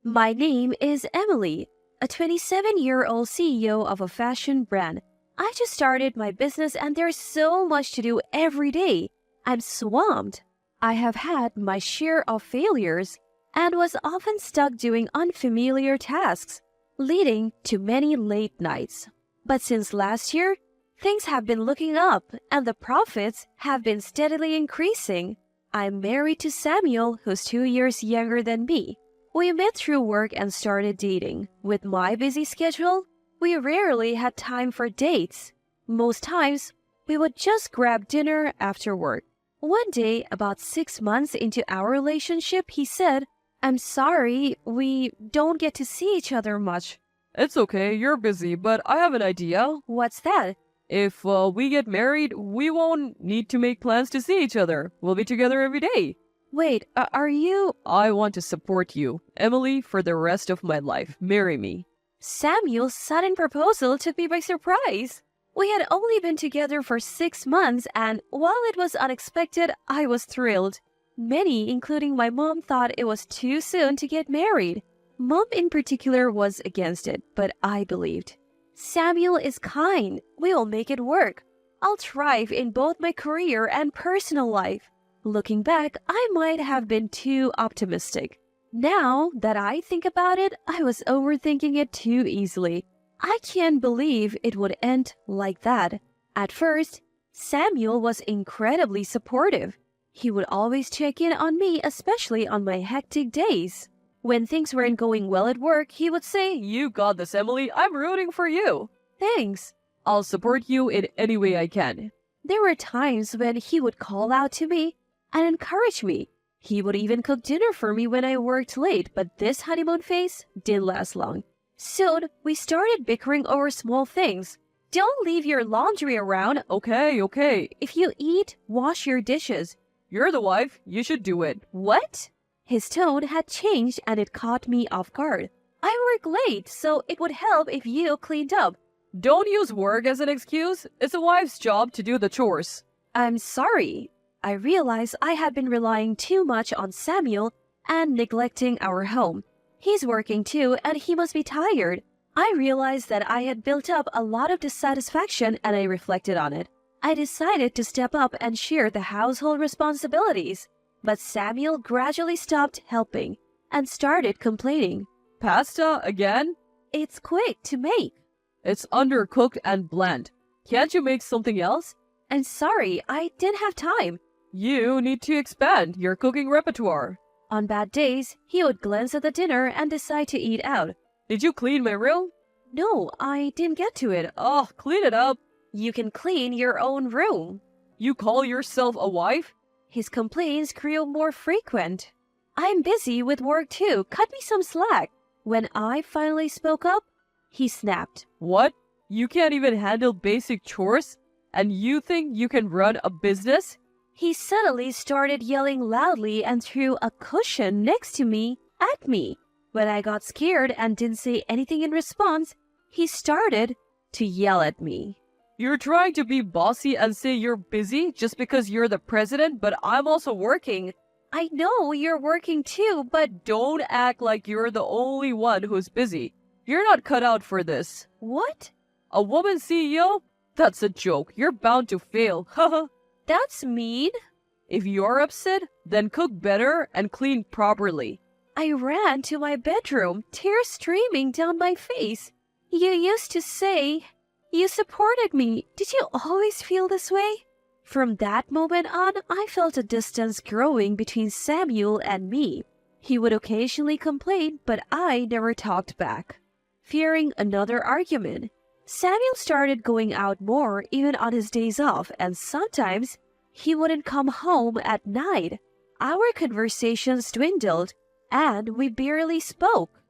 My name is Emily, a 27-year-old CEO of a fashion brand. I just started my business and there's so much to do every day. I'm swamped. I have had my share of failures and was often stuck doing unfamiliar tasks, leading to many late nights. But since last year, things have been looking up and the profits have been steadily increasing. I'm married to Samuel, who's 2 years younger than me. We met through work and started dating. With my busy schedule, we rarely had time for dates. Most times, we would just grab dinner after work. One day, about 6 months into our relationship, he said, "I'm sorry, we don't get to see each other much." It's okay, you're busy, but I have an idea. What's that? If we get married, we won't need to make plans to see each other. We'll be together every day. Wait, are you... I want to support you, Emily, for the rest of my life. Marry me. Samuel's sudden proposal took me by surprise. We had only been together for 6 months, and while it was unexpected, I was thrilled. Many, including my mom, thought it was too soon to get married. Mom in particular was against it, but I believed. Samuel is kind. We will make it work. I'll thrive in both my career and personal life. Looking back, I might have been too optimistic. Now that I think about it, I was overthinking it too easily. I can't believe it would end like that. At first, Samuel was incredibly supportive. He would always check in on me, especially on my hectic days. When things weren't going well at work, he would say, You got this, Emily. I'm rooting for you. "Thanks." I'll support you in any way I can. There were times when he would call out to me and encourage me. He would even cook dinner for me when I worked late, but this honeymoon phase didn't last long. Soon, we started bickering over small things. "Don't leave your laundry around. Okay. If you eat, wash your dishes." You're the wife. You should do it. "What?" His tone had changed and it caught me off guard. "I work late, so it would help if you cleaned up." Don't use work as an excuse. It's a wife's job to do the chores. "I'm sorry." I realized I had been relying too much on Samuel and neglecting our home. He's working too, and he must be tired. I realized that I had built up a lot of dissatisfaction and I reflected on it. I decided to step up and share the household responsibilities. But Samuel gradually stopped helping and started complaining. Pasta again? "It's quick to make." It's undercooked and bland. Can't you make something else? "I'm sorry, I didn't have time." You need to expand your cooking repertoire. On bad days, he would glance at the dinner and decide to eat out. Did you clean my room? "No, I didn't get to it." Oh, clean it up. "You can clean your own room." You call yourself a wife? His complaints grew more frequent. "I'm busy with work too. Cut me some slack." When I finally spoke up, he snapped. What? You can't even handle basic chores? And you think you can run a business? He suddenly started yelling loudly and threw a cushion next to me at me. When I got scared and didn't say anything in response, he started to yell at me. You're trying to be bossy and say you're busy just because you're the president, but I'm also working. "I know you're working too, but..." Don't act like you're the only one who's busy. You're not cut out for this. "What?" A woman CEO? That's a joke. You're bound to fail. Haha. "That's mean." If you're upset, then cook better and clean properly. I ran to my bedroom, tears streaming down my face. "You used to say you supported me. Did you always feel this way?" From that moment on, I felt a distance growing between Samuel and me. He would occasionally complain, but I never talked back. Fearing another argument, Samuel started going out more even on his days off, and sometimes he wouldn't come home at night. Our conversations dwindled, and we barely spoke.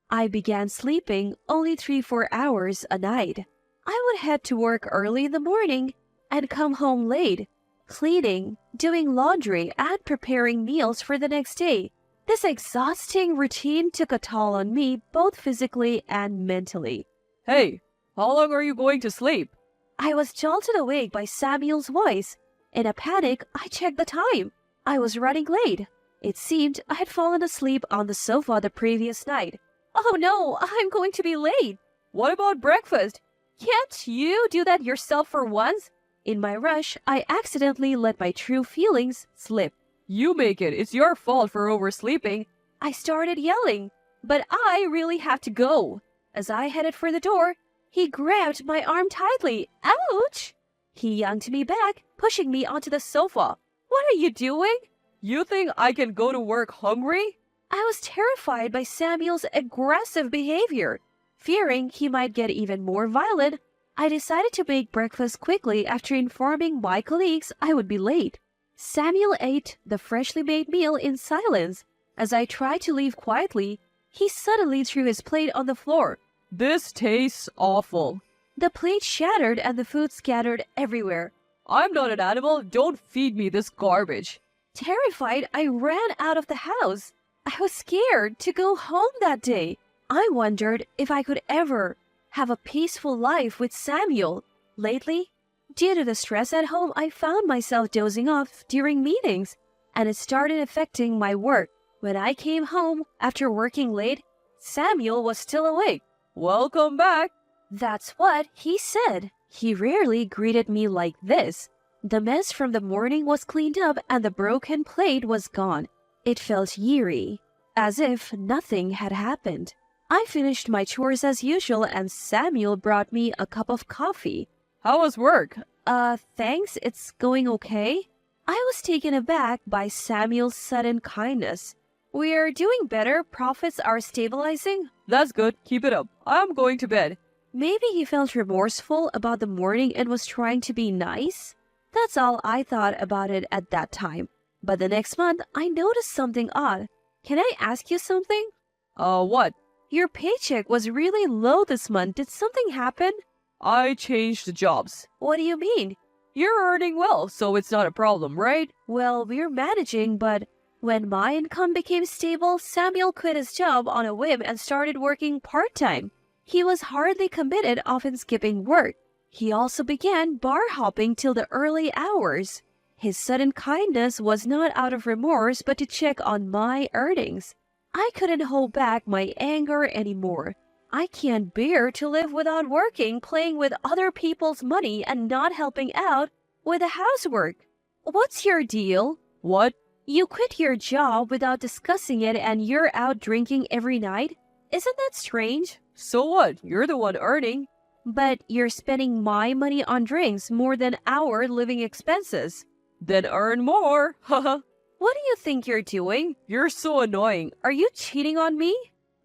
I began sleeping only 3-4 hours a night. I would head to work early in the morning and come home late, cleaning, doing laundry, and preparing meals for the next day. This exhausting routine took a toll on me, both physically and mentally. Hey, how long are you going to sleep? I was jolted awake by Samuel's voice. In a panic, I checked the time. I was running late. It seemed I had fallen asleep on the sofa the previous night. Oh no, I'm going to be late. What about breakfast? Can't you do that yourself for once? In my rush, I accidentally let my true feelings slip. You make it. It's your fault for oversleeping. I started yelling, but I really had to go. As I headed for the door, he grabbed my arm tightly. Ouch! He yanked me back, pushing me onto the sofa. What are you doing? You think I can go to work hungry? I was terrified by Samuel's aggressive behavior. Fearing he might get even more violent, I decided to make breakfast quickly after informing my colleagues I would be late. Samuel ate the freshly made meal in silence. As I tried to leave quietly, he suddenly threw his plate on the floor. This tastes awful. The plate shattered and the food scattered everywhere. I'm not an animal. Don't feed me this garbage. Terrified, I ran out of the house. I was scared to go home that day. I wondered if I could ever have a peaceful life with Samuel. Lately, due to the stress at home, I found myself dozing off during meetings, and it started affecting my work. When I came home after working late, Samuel was still awake. Welcome back. That's what he said. He rarely greeted me like this. The mess from the morning was cleaned up and the broken plate was gone. It felt eerie, as if nothing had happened. I finished my chores as usual and Samuel brought me a cup of coffee. How was work? Thanks, it's going okay. I was taken aback by Samuel's sudden kindness. We're doing better, profits are stabilizing. That's good. Keep it up. I'm going to bed. Maybe he felt remorseful about the morning and was trying to be nice. That's all I thought about it at that time. But the next month, I noticed something odd. Can I ask you something? What? Your paycheck was really low this month. Did something happen? I changed jobs. What do you mean? You're earning well, so it's not a problem, right? Well, we're managing, but when my income became stable, Samuel quit his job on a whim and started working part-time. He was hardly committed, often skipping work. He also began bar hopping till the early hours. His sudden kindness was not out of remorse, but to check on my earnings. I couldn't hold back my anger anymore. I can't bear to live without working, playing with other people's money and not helping out with the housework. What's your deal? What? You quit your job without discussing it and you're out drinking every night? Isn't that strange? So what? You're the one earning. But you're spending my money on drinks more than our living expenses. Then earn more. Haha. What do you think you're doing? You're so annoying. Are you cheating on me?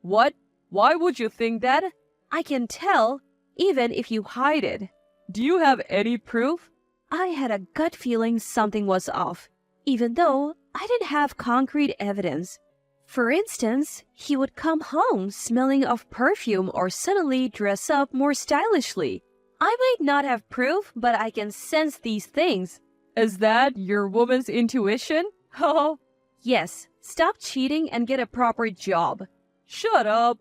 What? Why would you think that? I can tell, even if you hide it. Do you have any proof? I had a gut feeling something was off, even though I didn't have concrete evidence. For instance, he would come home smelling of perfume or suddenly dress up more stylishly. I might not have proof, but I can sense these things. Is that your woman's intuition? Oh. Yes, stop cheating and get a proper job. Shut up.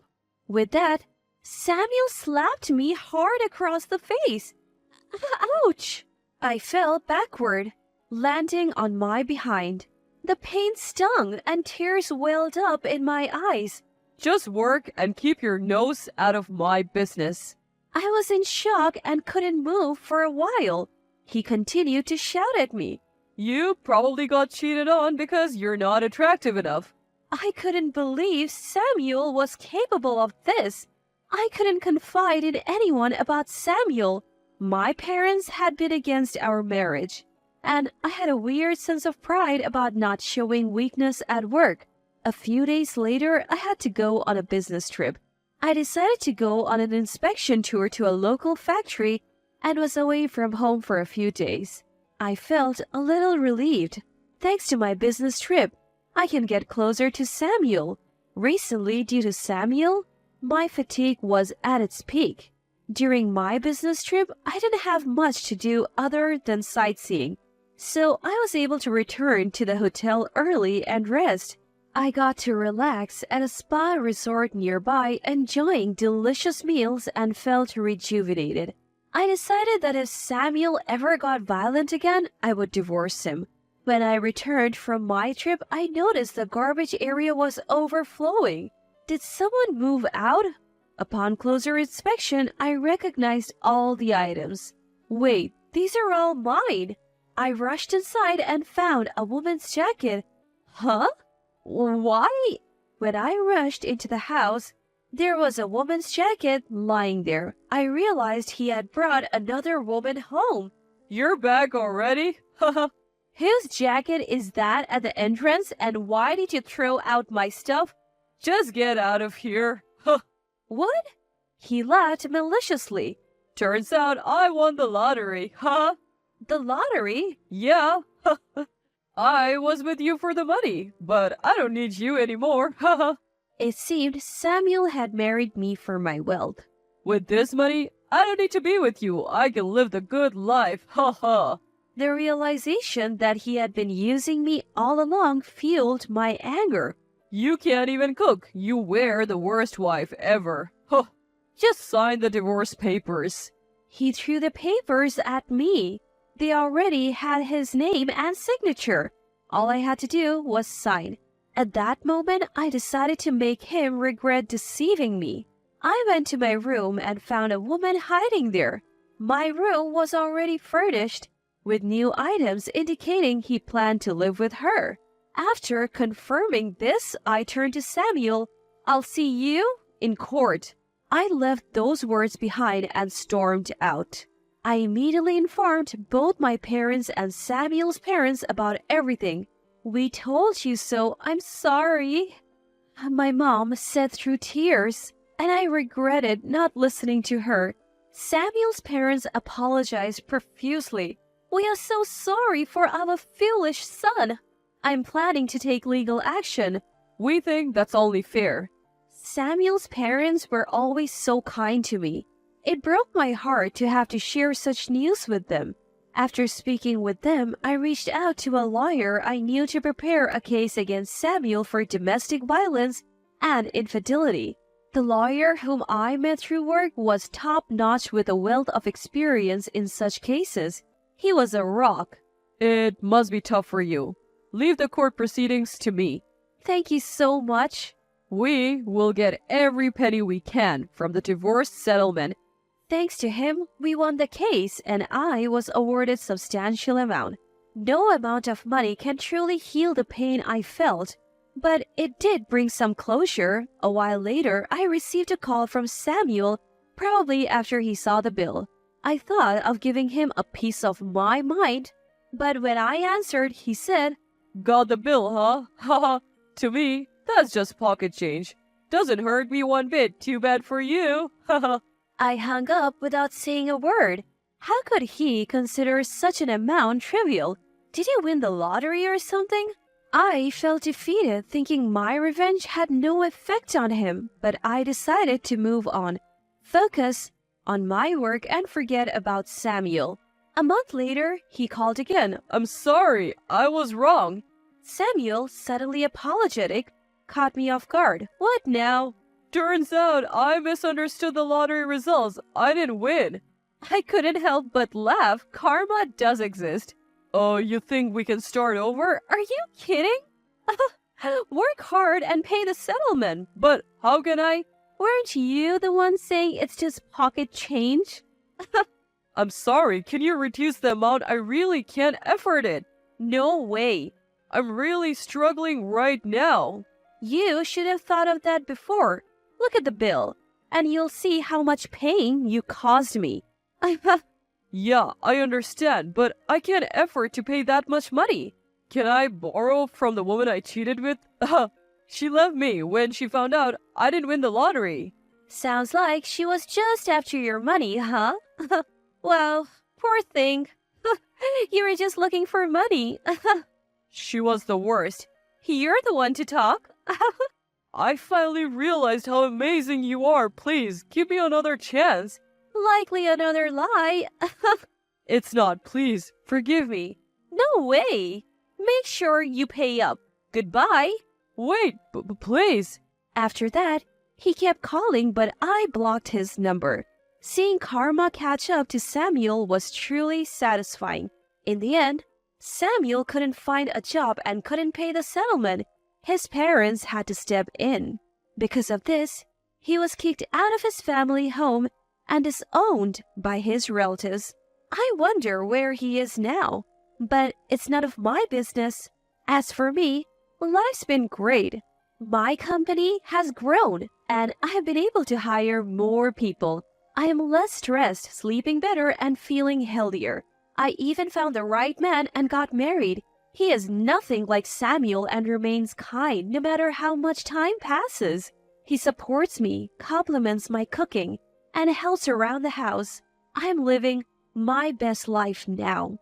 With that, Samuel slapped me hard across the face. Ouch! I fell backward, landing on my behind. The pain stung and tears welled up in my eyes. Just work and keep your nose out of my business. I was in shock and couldn't move for a while. He continued to shout at me. You probably got cheated on because you're not attractive enough. I couldn't believe Samuel was capable of this. I couldn't confide in anyone about Samuel. My parents had been against our marriage, and I had a weird sense of pride about not showing weakness at work. A few days later, I had to go on a business trip. I decided to go on an inspection tour to a local factory and was away from home for a few days. I felt a little relieved. Thanks to my business trip, I can get closer to Samuel. Recently, due to Samuel, my fatigue was at its peak. During my business trip, I didn't have much to do other than sightseeing, so I was able to return to the hotel early and rest. I got to relax at a spa resort nearby, enjoying delicious meals and felt rejuvenated. I decided that if Samuel ever got violent again, I would divorce him. When I returned from my trip, I noticed the garbage area was overflowing. Did someone move out? Upon closer inspection, I recognized all the items. Wait, these are all mine. I rushed inside and found a woman's jacket. Huh? Why? When I rushed into the house, there was a woman's jacket lying there. I realized he had brought another woman home. You're back already? Haha. Whose jacket is that at the entrance, and why did you throw out my stuff? Just get out of here. Huh. What? He laughed maliciously. Turns out I won the lottery, huh? The lottery? Yeah. I was with you for the money, but I don't need you anymore. Haha. It seemed Samuel had married me for my wealth. With this money, I don't need to be with you. I can live the good life. Haha. The realization that he had been using me all along fueled my anger. You can't even cook. You were the worst wife ever. Huh. Just sign the divorce papers. He threw the papers at me. They already had his name and signature. All I had to do was sign. At that moment, I decided to make him regret deceiving me. I went to my room and found a woman hiding there. My room was already furnished, with new items indicating he planned to live with her. After confirming this, I turned to Samuel. I'll see you in court. I left those words behind and stormed out. I immediately informed both my parents and Samuel's parents about everything. We told you so. I'm sorry, my mom said through tears, and I regretted not listening to her. Samuel's parents apologized profusely. We are so sorry for our foolish son. I'm planning to take legal action. We think that's only fair. Samuel's parents were always so kind to me. It broke my heart to have to share such news with them. After speaking with them, I reached out to a lawyer I knew to prepare a case against Samuel for domestic violence and infidelity. The lawyer whom I met through work was top-notch with a wealth of experience in such cases. He was a rock. It must be tough for you. Leave the court proceedings to me. Thank you so much. We will get every penny we can from the divorce settlement. Thanks to him, we won the case and I was awarded substantial amount. No amount of money can truly heal the pain I felt, but it did bring some closure. A while later, I received a call from Samuel, probably after he saw the bill. I thought of giving him a piece of my mind, but when I answered, he said, Got the bill, huh? Haha. To me, that's just pocket change. Doesn't hurt me one bit. Too bad for you. Haha. I hung up without saying a word. How could he consider such an amount trivial? Did he win the lottery or something? I felt defeated, thinking my revenge had no effect on him, but I decided to move on, focus on my work and forget about Samuel. A month later, he called again. I'm sorry, I was wrong. Samuel, suddenly apologetic, caught me off guard. What now? Turns out I misunderstood the lottery results. I didn't win. I couldn't help but laugh. Karma does exist. Oh, you think we can start over? Are you kidding? Work hard and pay the settlement. But how can I? Weren't you the one saying it's just pocket change? I'm sorry, can you reduce the amount? I really can't afford it. No way. I'm really struggling right now. You should have thought of that before. Look at the bill, and you'll see how much pain you caused me. Yeah, I understand, but I can't afford to pay that much money. Can I borrow from the woman I cheated with? She left me when she found out I didn't win the lottery. Sounds like she was just after your money, huh? Well, poor thing. You were just looking for money. She was the worst. You're the one to talk. I finally realized how amazing you are. Please, give me another chance. Likely another lie. It's not. Please, forgive me. No way. Make sure you pay up. Goodbye. Wait, please. After that, he kept calling, but I blocked his number. Seeing karma catch up to Samuel was truly satisfying. In the end, Samuel couldn't find a job and couldn't pay the settlement. His parents had to step in. Because of this, he was kicked out of his family home and disowned by his relatives. I wonder where he is now, but it's none of my business. As for me, life's been great. My company has grown and I have been able to hire more people. I am less stressed, sleeping better, and feeling healthier. I even found the right man and got married. He is nothing like Samuel and remains kind no matter how much time passes. He supports me, compliments my cooking, and helps around the house. I am living my best life now.